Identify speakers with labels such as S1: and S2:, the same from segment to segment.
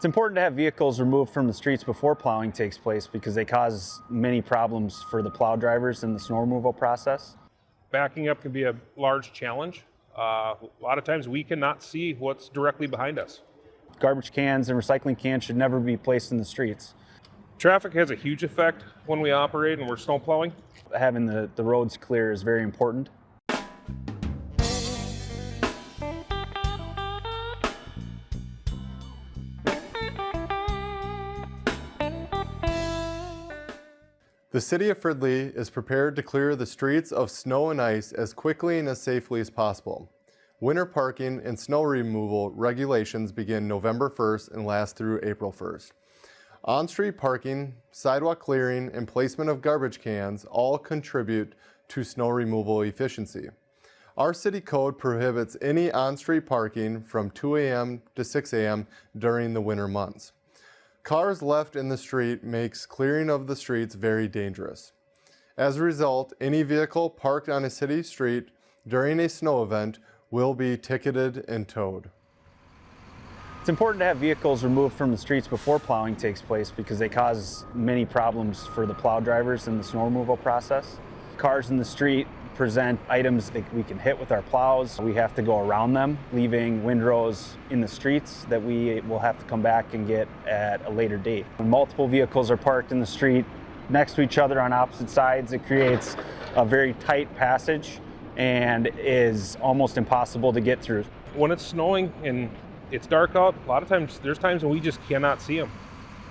S1: It's important to have vehicles removed from the streets before plowing takes place because they cause many problems for the plow drivers in the snow removal process.
S2: Backing up can be a large challenge. A lot of times we cannot see what's directly behind us.
S1: Garbage cans and recycling cans should never be placed in the streets.
S2: Traffic has a huge effect when we operate and we're snow plowing.
S1: Having the roads clear is very important.
S3: The City of Fridley is prepared to clear the streets of snow and ice as quickly and as safely as possible. Winter parking and snow removal regulations begin November 1st and last through April 1st. On-street parking, sidewalk clearing, and placement of garbage cans all contribute to snow removal efficiency. Our city code prohibits any on-street parking from 2 a.m. to 6 a.m. during the winter months. Cars left in the street makes clearing of the streets very dangerous. As a result, any vehicle parked on a city street during a snow event will be ticketed and towed.
S1: It's important to have vehicles removed from the streets before plowing takes place because they cause many problems for the plow drivers in the snow removal process. Cars in the street present items that we can hit with our plows. We have to go around them, leaving windrows in the streets that we will have to come back and get at a later date. When multiple vehicles are parked in the street next to each other on opposite sides, it creates a very tight passage and is almost impossible to get through.
S2: When it's snowing and it's dark out, a lot of times there's times when we just cannot see them.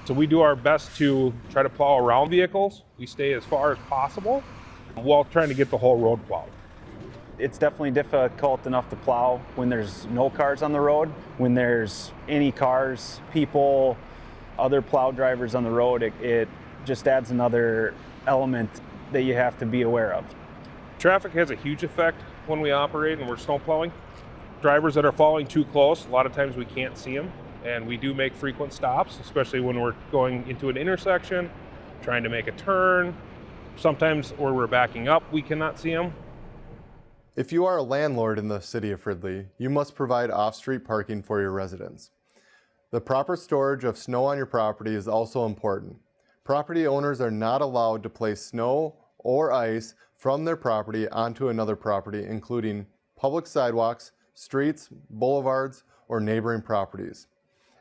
S2: So we do our best to try to plow around vehicles. We stay as far as possible while trying to get the whole road plowed.
S1: It's definitely difficult enough to plow when there's no cars on the road. When there's any cars, people, other plow drivers on the road, it just adds another element that you have to be aware of.
S2: Traffic has a huge effect when we operate and we're snow plowing. Drivers that are following too close, a lot of times we can't see them, and we do make frequent stops, especially when we're going into an intersection, trying to make a turn. Sometimes where we're backing up, we cannot see them.
S3: If you are a landlord in the City of Fridley, you must provide off-street parking for your residents. The proper storage of snow on your property is also important. Property owners are not allowed to place snow or ice from their property onto another property, including public sidewalks, streets, boulevards, or neighboring properties.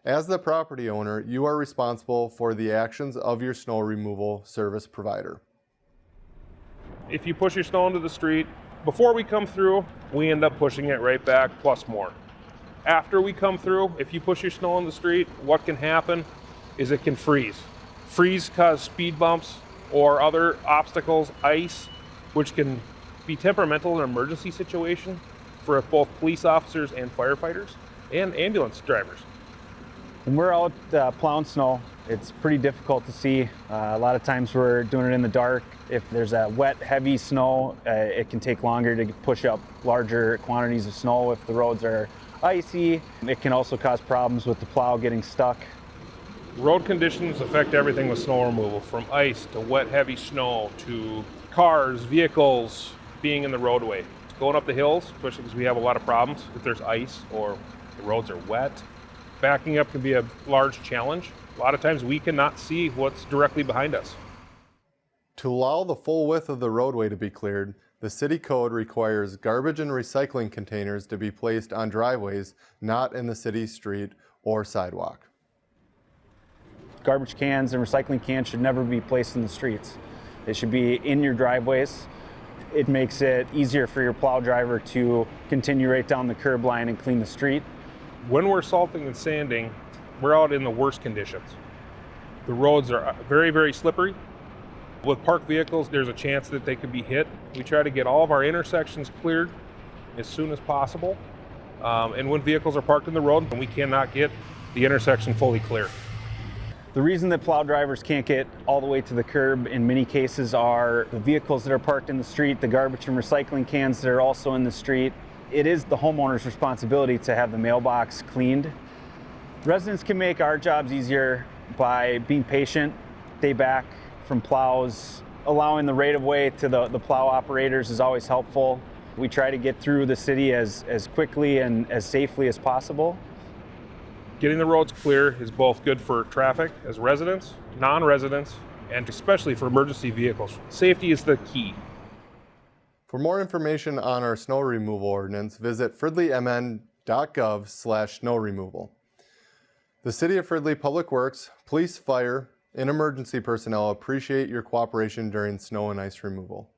S3: As the property owner, you are responsible for the actions of your snow removal service provider.
S2: If you push your snow into the street, before we come through, we end up pushing it right back, plus more. After we come through, if you push your snow in the street, what can happen is it can freeze. Freeze cause speed bumps or other obstacles, ice, which can be temperamental in an emergency situation for both police officers and firefighters and ambulance drivers.
S1: When we're out plowing snow, it's pretty difficult to see. A lot of times we're doing it in the dark. If there's a wet, heavy snow, it can take longer to push up larger quantities of snow. If the roads are icy, it can also cause problems with the plow getting stuck.
S2: Road conditions affect everything with snow removal, from ice to wet, heavy snow to cars, vehicles being in the roadway. Going up the hills, especially because we have a lot of problems if there's ice or the roads are wet. Backing up can be a large challenge. A lot of times we cannot see what's directly behind us.
S3: To allow the full width of the roadway to be cleared, the city code requires garbage and recycling containers to be placed on driveways not in the city street or sidewalk.
S1: Garbage cans and recycling cans should never be placed in the streets. They should be in your driveways. It makes it easier for your plow driver to continue right down the curb line and clean the street.
S2: When we're salting and sanding, we're out in the worst conditions. The roads are very, very slippery. With parked vehicles, there's a chance that they could be hit. We try to get all of our intersections cleared as soon as possible. And when vehicles are parked in the road, we cannot get the intersection fully clear.
S1: The reason that plow drivers can't get all the way to the curb in many cases are the vehicles that are parked in the street, the garbage and recycling cans that are also in the street. It is the homeowner's responsibility to have the mailbox cleaned. Residents can make our jobs easier by being patient, stay back from plows. Allowing the right-of-way to the plow operators is always helpful. We try to get through the city as quickly and as safely as possible.
S2: Getting the roads clear is both good for traffic as residents, non-residents, and especially for emergency vehicles. Safety is the key.
S3: For more information on our snow removal ordinance, visit fridleymn.gov/snow removal. The City of Fridley Public Works, Police, Fire, and Emergency personnel appreciate your cooperation during snow and ice removal.